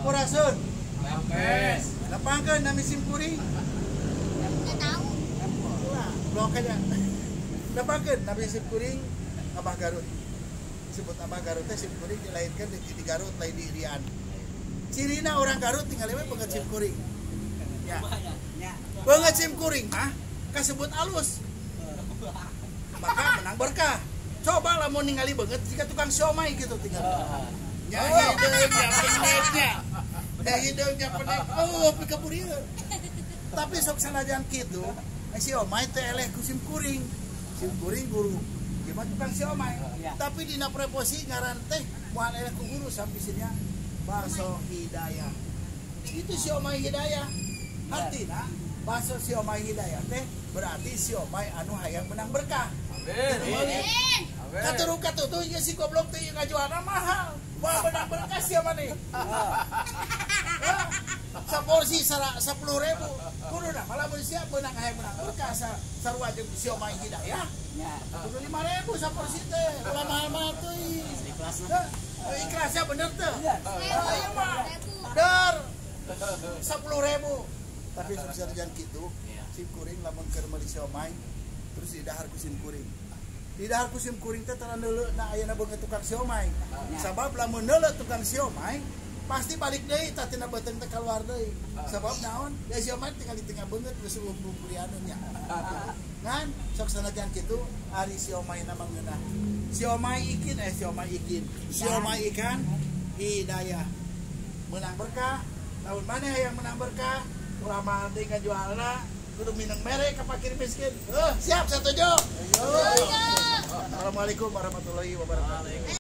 Sampurasun. Lampes. Lapangkeun nami sim kuring. Nggak tahu. Blok aja. Lapangkeun nami sim kuring Abah Garut. Disebut Abah Garut teh sim kuring dilahirkan di Garut lain di Irian. Cirina orang Garut tinggal we beungeut sim kuring. Ya. Beungeut sim kuring mah kasebut alus. Maka menang berkah. Coba lamun ningali beungeut jika tukang siomay gitu tinggal. Ya hidungnya pendeknya. Ya hidungnya pendek. Oh, pikapurieun. Tapi sok sanajan kitu, siomay teh eleh ku sim kuring. Sim kuring guru. Gimana tukang siomay? Tapi dina preposi ngaran teh moal eleh ku guru sampisnya bakso hidayah. Itu siomay hidayah. Artina bakso siomay hidayah teh berarti siomay anu hayang menang berkah. Amin. Katutu ieu si goblok teh ngajualna mahal. Wah menang berkah sia maneh. Saporsi 10.000. Kuduna malah mun sia meunang hayang menang berkah sarua jeung siomay hidayah. Kudu 5.000 saporsi teh. Ulah mahal-mahal teuing. Ikhlasnya bener teh. Ieu mah dar 10.000. Tapi sarjan kitu sim kuring lamun keur meuli siomay terus didahar ku sim kuring. Didahar ku sim kuring teh tara neuleuh na ayeuna beungeut tukang siomay. Sabab lamun neuleuh tukang siomay pasti balik deui tatina beuteung teh kaluar deui. Sabab naon? Ya siomay tinggal di tengah beungeut geus ngumpul-ngumpulieun nya. Ngan sok sanajan kitu ari siomay na mangeunah. Siomay ikin siomay ikan hidayah. Menang berkah. Lamun maneh hayang menang berkah, ulah mah teh ngajualna kudu minang mere ka fakir miskin. Siap setuju. Assalamualaikum warahmatullahi wabarakatuh.